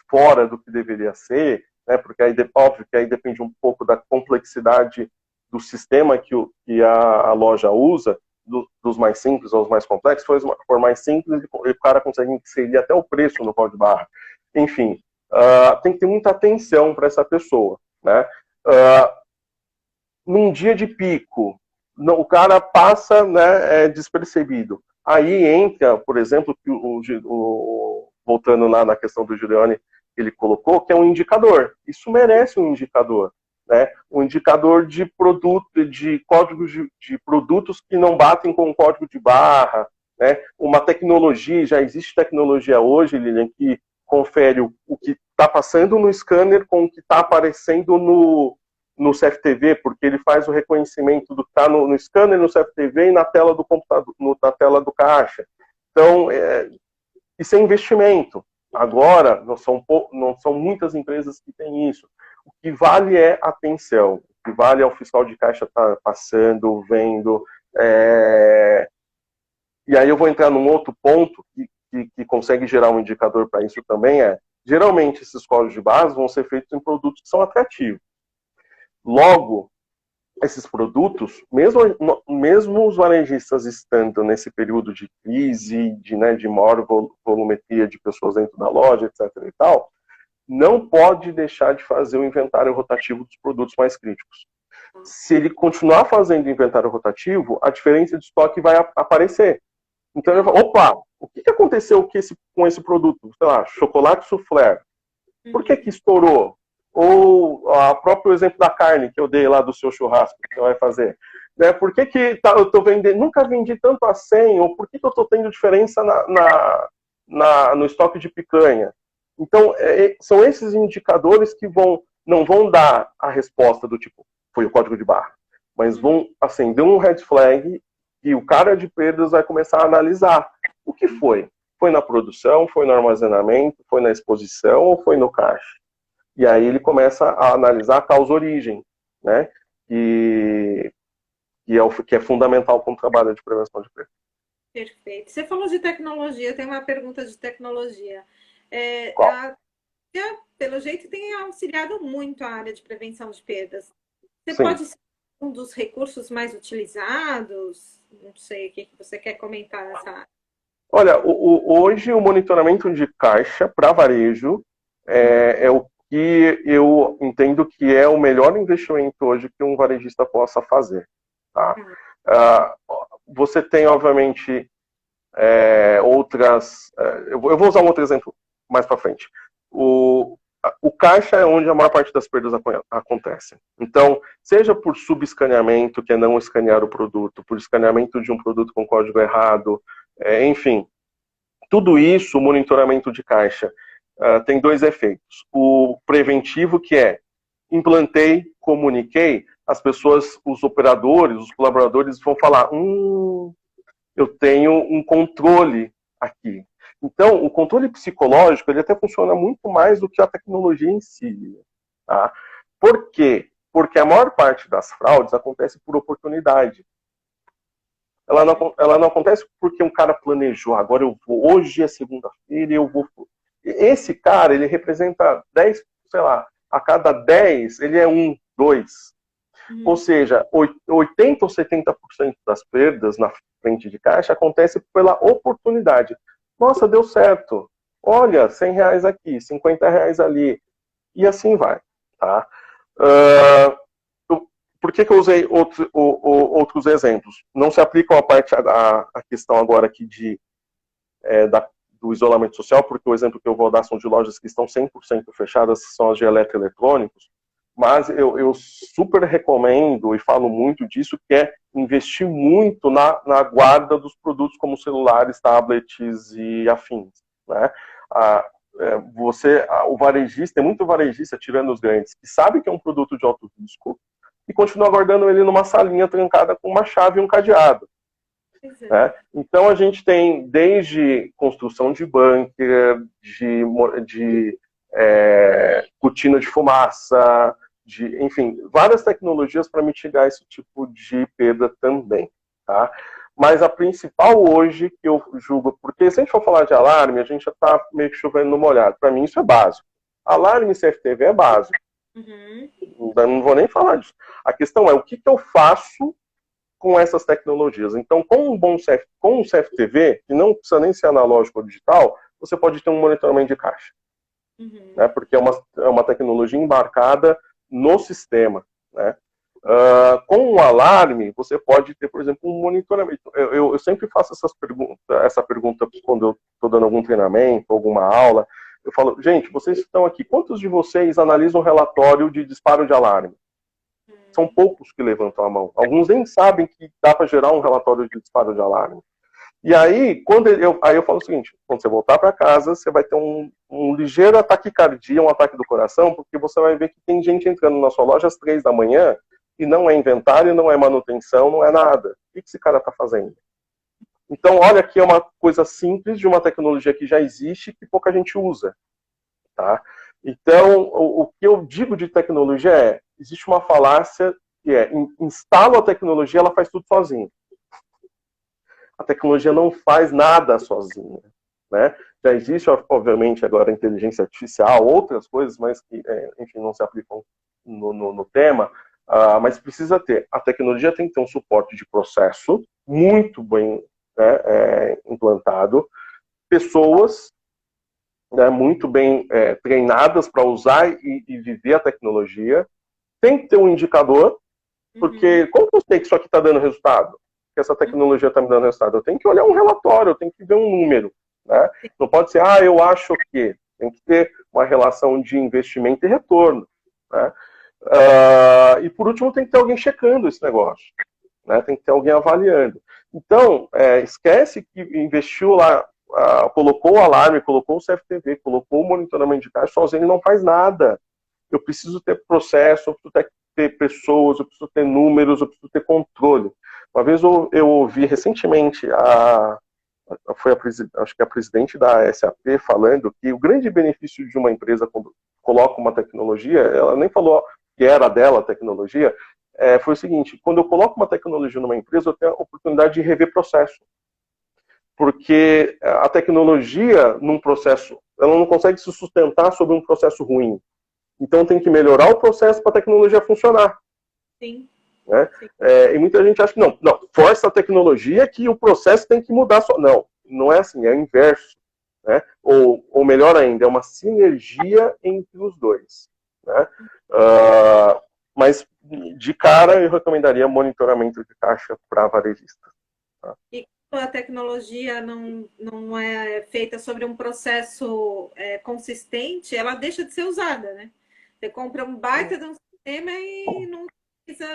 fora do que deveria ser, né, porque aí, óbvio que aí depende um pouco da complexidade do sistema que a loja usa, dos mais simples aos mais complexos. Se for mais simples, o cara consegue inserir até o preço no código de barra. Enfim, tem que ter muita atenção para essa pessoa. Né? Num dia de pico, o cara passa, né, despercebido. Aí entra, por exemplo, voltando lá na questão do Giuliani, ele colocou, que é um indicador. Isso merece um indicador. Né? Um indicador de produto, de códigos de produtos que não batem com o código de barra. Né? Uma tecnologia, já existe tecnologia hoje, Lilian, que confere o que está passando no scanner com o que está aparecendo no CFTV, porque ele faz o reconhecimento do que está no scanner, no CFTV e na tela do computador, na tela do caixa. Então, isso é investimento. Agora, não são muitas empresas que têm isso. O que vale é atenção. O que vale é o fiscal de caixa estar passando, vendo. E aí eu vou entrar num outro ponto que consegue gerar um indicador para isso também, geralmente esses códigos de base vão ser feitos em produtos que são atrativos. Logo, esses produtos, mesmo os varejistas estando nesse período de crise, de maior volumetria de pessoas dentro da loja, etc. e tal, não pode deixar de fazer o inventário rotativo dos produtos mais críticos. Se ele continuar fazendo inventário rotativo, a diferença de estoque vai aparecer. Então ele vai falar, opa, o que aconteceu com esse produto? Sei lá, chocolate soufflé. Por que estourou? Ou o próprio exemplo da carne que eu dei lá do seu churrasco que você vai fazer. Né? Por que eu estou vendendo, nunca vendi tanto a 100, ou por que eu estou tendo diferença no estoque de picanha? Então, são esses indicadores que não vão dar a resposta do tipo, foi o código de barra, mas vão acender um red flag e o cara de perdas vai começar a analisar o que foi. Foi na produção, foi no armazenamento, foi na exposição ou foi no caixa? E aí ele começa a analisar a causa-origem, né? Que é fundamental para um trabalho de prevenção de perda. Perfeito. Você falou de tecnologia, tem uma pergunta de tecnologia. Pelo jeito, tem auxiliado muito a área de prevenção de perdas. Você pode ser um dos recursos mais utilizados? Não sei o que você quer comentar nessa área. Olha, hoje o monitoramento de caixa para varejo é o que eu entendo que é o melhor investimento hoje que um varejista possa fazer. Tá? Você tem, obviamente, outras... eu vou usar um outro exemplo mais para frente. O caixa é onde a maior parte das perdas acontecem. Então, seja por subescaneamento, que é não escanear o produto, por escaneamento de um produto com código errado, enfim, tudo isso, o monitoramento de caixa, tem dois efeitos. O preventivo, que é implantei, comuniquei, as pessoas, os operadores, os colaboradores vão falar, eu tenho um controle aqui. Então, o controle psicológico, ele até funciona muito mais do que a tecnologia em si. Tá? Por quê? Porque a maior parte das fraudes acontece por oportunidade. Ela não acontece porque um cara planejou, agora hoje é segunda-feira e eu vou... Esse cara, ele representa 10, sei lá, a cada 10, ele é 1, 2. Ou seja, 80% ou 70% das perdas na frente de caixa acontece pela oportunidade. Nossa, deu certo. Olha, R$100 aqui, R$50 ali. E assim vai. Tá? Por que eu usei outros exemplos? Não se aplicam a questão agora aqui do isolamento social, porque o exemplo que eu vou dar são de lojas que estão 100% fechadas, que são as de eletroeletrônicos, mas eu super recomendo e falo muito disso, que é investir muito na guarda dos produtos como celulares, tablets e afins. Né? O varejista, tem muito varejista, tirando os grandes, que sabe que é um produto de alto risco e continua guardando ele numa salinha trancada com uma chave e um cadeado. Né? Então a gente tem desde construção de bunker, de cortina de fumaça, enfim, várias tecnologias para mitigar esse tipo de perda também. Tá? Mas a principal hoje que eu julgo, porque se a gente for falar de alarme, a gente já está meio que chovendo no molhado. Para mim isso é básico. Alarme CFTV é básico. Não vou nem falar disso. A questão é o que eu faço com essas tecnologias. Então, com um CFTV, que não precisa nem ser analógico ou digital, você pode ter um monitoramento de caixa. Né? Porque é uma tecnologia embarcada no sistema, né? Com um alarme, você pode ter, por exemplo, um monitoramento. Eu sempre faço essa pergunta quando eu estou dando algum treinamento, alguma aula. Eu falo, gente, vocês estão aqui, quantos de vocês analisam um relatório de disparo de alarme? São poucos que levantam a mão. Alguns nem sabem que dá para gerar um relatório de disparo de alarme. E aí, eu falo o seguinte, quando você voltar para casa, você vai ter um ligeiro ataque cardíaco, um ataque do coração, porque você vai ver que tem gente entrando na sua loja às 3 da manhã e não é inventário, não é manutenção, não é nada. O que esse cara está fazendo? Então, olha aqui, é uma coisa simples de uma tecnologia que já existe que pouca gente usa. Tá? Então, o que eu digo de tecnologia existe uma falácia que instalo a tecnologia, ela faz tudo sozinha. A tecnologia não faz nada sozinha, né? Já existe, obviamente, agora a inteligência artificial, outras coisas, mas que, enfim, não se aplicam no tema, mas precisa ter. A tecnologia tem que ter um suporte de processo muito bem, né, implantado, pessoas, né, muito bem treinadas para usar e viver a tecnologia, tem que ter um indicador, porque como eu sei que isso aqui está dando resultado? Que essa tecnologia está me dando resultado? Eu tenho que olhar um relatório, eu tenho que ver um número, né? Não pode ser, eu acho que. Tem que ter uma relação de investimento e retorno, né? E por último, tem que ter alguém checando esse negócio, né? Tem que ter alguém avaliando. Então, esquece que investiu lá, colocou o alarme, colocou o CFTV, colocou o monitoramento de caixa, sozinho ele não faz nada. Eu preciso ter processo, eu preciso ter pessoas, eu preciso ter números, eu preciso ter controle. Uma vez eu ouvi recentemente, acho que a presidente da SAP falando que o grande benefício de uma empresa quando coloca uma tecnologia, ela nem falou que era dela a tecnologia, foi o seguinte, quando eu coloco uma tecnologia numa empresa, eu tenho a oportunidade de rever processo. Porque a tecnologia, num processo, ela não consegue se sustentar sobre um processo ruim. Então tem que melhorar o processo para a tecnologia funcionar. Sim. Né? E muita gente acha que não, força a tecnologia que o processo tem que mudar só. Não é assim, é o inverso. Né? Ou melhor ainda, é uma sinergia entre os dois. Né? Mas de cara eu recomendaria monitoramento de caixa para varejistas. Tá? E quando a tecnologia não é feita sobre um processo consistente, ela deixa de ser usada, né? Você compra um baita de um sistema e não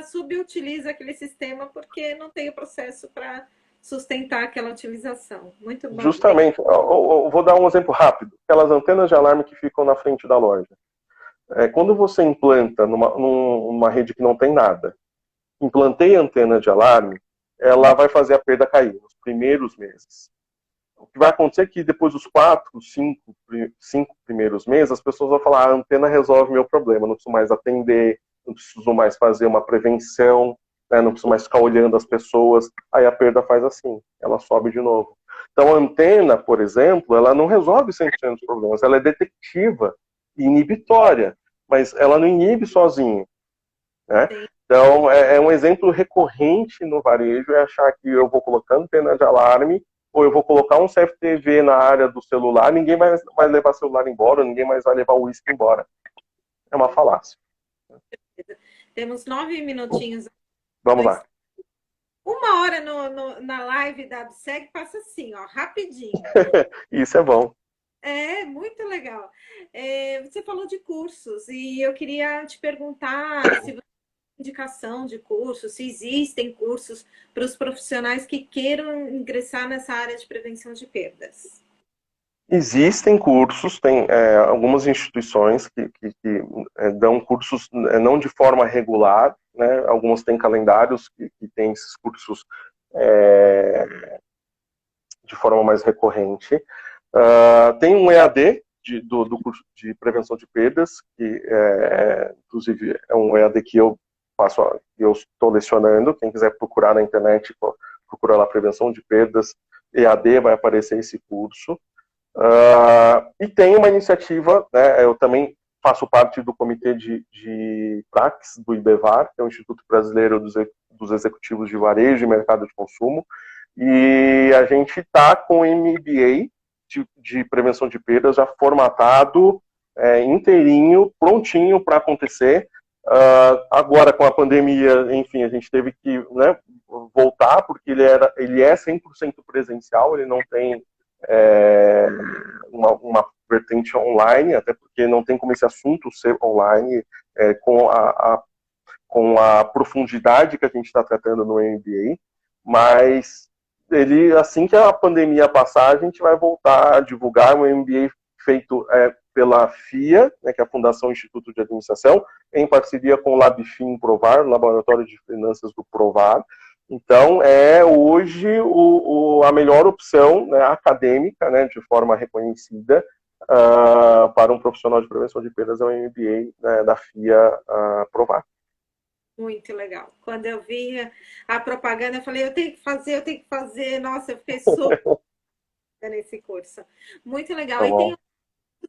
subutiliza aquele sistema porque não tem o processo para sustentar aquela utilização. Muito bom. Justamente. Eu vou dar um exemplo rápido. Aquelas antenas de alarme que ficam na frente da loja. Quando você implanta numa rede que não tem nada, implantei a antena de alarme, ela vai fazer a perda cair nos primeiros meses. O que vai acontecer é que depois dos 4, 5 primeiros meses, as pessoas vão falar, a antena resolve meu problema, não preciso mais atender, não preciso mais fazer uma prevenção, né, não preciso mais ficar olhando as pessoas, aí a perda faz assim, ela sobe de novo. Então a antena, por exemplo, ela não resolve 100% dos problemas, ela é detectiva e inibitória, mas ela não inibe sozinha. Né? Então é um exemplo recorrente no varejo, é achar que eu vou colocando antena de alarme, ou eu vou colocar um CFTV na área do celular, ninguém vai levar o celular embora, ninguém mais vai levar o uísque embora. É uma falácia. Temos 9 minutinhos. Vamos lá. Uma hora na live da ABSEG passa assim, ó, rapidinho. Isso é bom. É, muito legal. Você falou de cursos e eu queria te perguntar se você tem indicação de cursos, se existem cursos para os profissionais que queiram ingressar nessa área de prevenção de perdas. Existem cursos, tem algumas instituições que dão cursos não de forma regular, né? Algumas têm calendários que têm esses cursos de forma mais recorrente. Tem um EAD do curso de prevenção de perdas, que inclusive é um EAD que eu estou lecionando. Quem quiser procurar na internet, procura lá prevenção de perdas, EAD, vai aparecer esse curso. E tem uma iniciativa, né, eu também faço parte do comitê de PRAX, do IBEVAR, que é o Instituto Brasileiro dos Executivos de Varejo e Mercado de Consumo, e a gente está com o MBA de prevenção de perdas já formatado, inteirinho, prontinho para acontecer. Agora, com a pandemia, enfim, a gente teve que, né, voltar, porque ele é 100% presencial, ele não tem uma vertente online, até porque não tem como esse assunto ser online com a profundidade que a gente está tratando no MBA, mas assim que a pandemia passar, a gente vai voltar a divulgar um MBA feito pela FIA, né, que é a Fundação Instituto de Administração, em parceria com o LabFin Provar, Laboratório de Finanças do Provar. Então, é hoje a melhor opção, né, acadêmica, né, de forma reconhecida, para um profissional de prevenção de perdas, é o MBA, né, da FIA Provar. Muito legal. Quando eu vi a propaganda, eu falei, eu tenho que fazer, eu tenho que fazer. Nossa, eu fiquei super nesse curso. Muito legal. Tá E bom. tem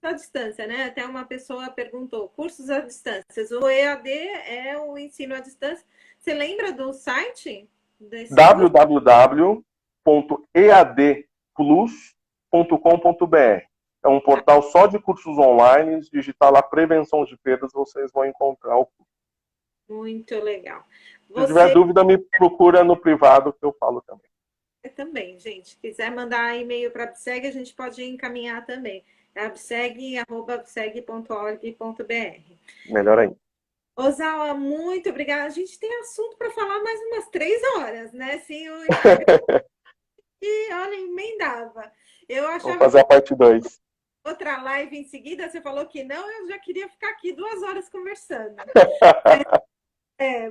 à distância, né? Até uma pessoa perguntou, cursos à distância. O EAD é o ensino à distância. Você lembra do site desse www.eadplus.com.br. É um portal só de cursos online. Digitar lá prevenção de perdas, vocês vão encontrar o curso. Muito legal. Se tiver dúvida, me procura no privado que eu falo também. Também, gente. Se quiser mandar e-mail para a ABSEG, a gente pode encaminhar também. É abseg@abseg.org.br. Melhor ainda. Ozawa, muito obrigada. A gente tem assunto para falar mais umas 3 horas, né? Se o e olha, emendava. Eu achava. Vou fazer a parte 2. Outra live em seguida, você falou que não, eu já queria ficar aqui 2 horas conversando.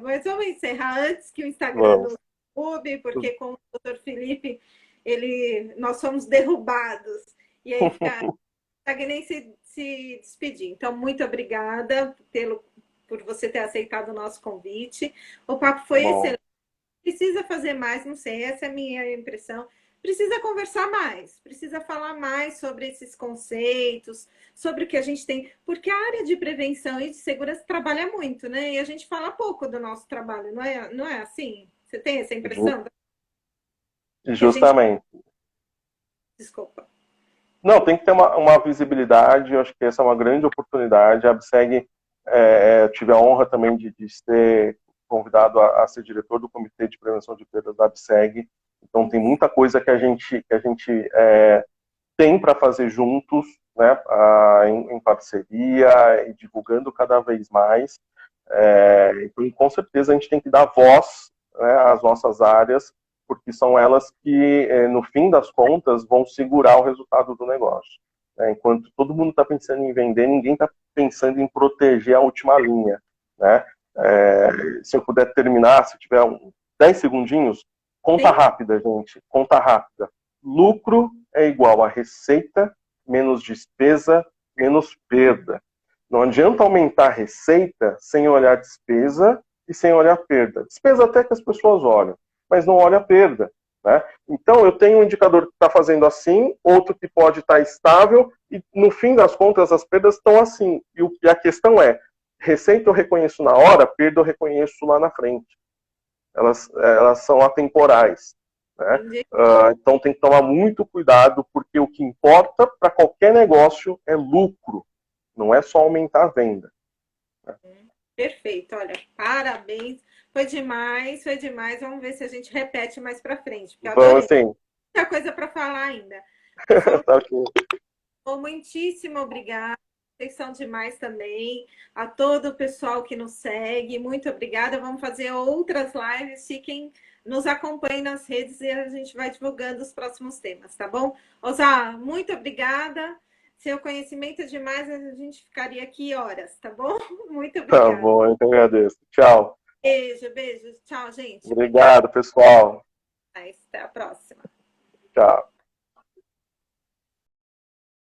Mas vamos encerrar antes que o Instagram nos derrube, porque com o Dr. Felipe, nós somos derrubados. E aí fica nem se despedir. Então, muito obrigada por você ter aceitado o nosso convite. O papo foi excelente. Precisa fazer mais, não sei, essa é a minha impressão. Precisa conversar mais, precisa falar mais sobre esses conceitos, sobre o que a gente tem, porque a área de prevenção e de segurança trabalha muito, né? E a gente fala pouco do nosso trabalho, não é assim? Você tem essa impressão? Justamente. Desculpa. Não, tem que ter uma visibilidade, eu acho que essa é uma grande oportunidade. A ABSEG, tive a honra também de ser convidado a ser diretor do Comitê de Prevenção de Perdas da ABSEG. Então, tem muita coisa que a gente tem para fazer juntos, né, em parceria e divulgando cada vez mais. Então, com certeza, a gente tem que dar voz, né, às nossas áreas, porque são elas que, no fim das contas, vão segurar o resultado do negócio. Né? Enquanto todo mundo está pensando em vender, ninguém está pensando em proteger a última linha. Né? Se eu puder terminar, se tiver 10 segundinhos, conta rápida, gente. Conta rápida. Lucro é igual a receita menos despesa menos perda. Não adianta aumentar a receita sem olhar despesa e sem olhar perda. Despesa até que as pessoas olham, mas não olha a perda. Né? Então, eu tenho um indicador que está fazendo assim, outro que pode estar estável, e no fim das contas, as perdas estão assim. E a questão é, receita eu reconheço na hora, perda eu reconheço lá na frente. Elas são atemporais. Né? Então, tem que tomar muito cuidado, porque o que importa para qualquer negócio é lucro, não é só aumentar a venda. Né? Perfeito, olha, parabéns. Foi demais, foi demais. Vamos ver se a gente repete mais para frente. Porque Vamos sim. Muita coisa para falar ainda. Tá ok. Muitíssimo obrigada. Vocês são demais também. A todo o pessoal que nos segue, muito obrigada. Vamos fazer outras lives. Fiquem, nos acompanhem nas redes e a gente vai divulgando os próximos temas, tá bom? Osá, muito obrigada. Seu conhecimento é demais, a gente ficaria aqui horas, tá bom? Muito obrigada. Tá bom, eu que agradeço. Tchau. Beijo. Tchau, gente. Obrigado, pessoal. Até a próxima. Tchau.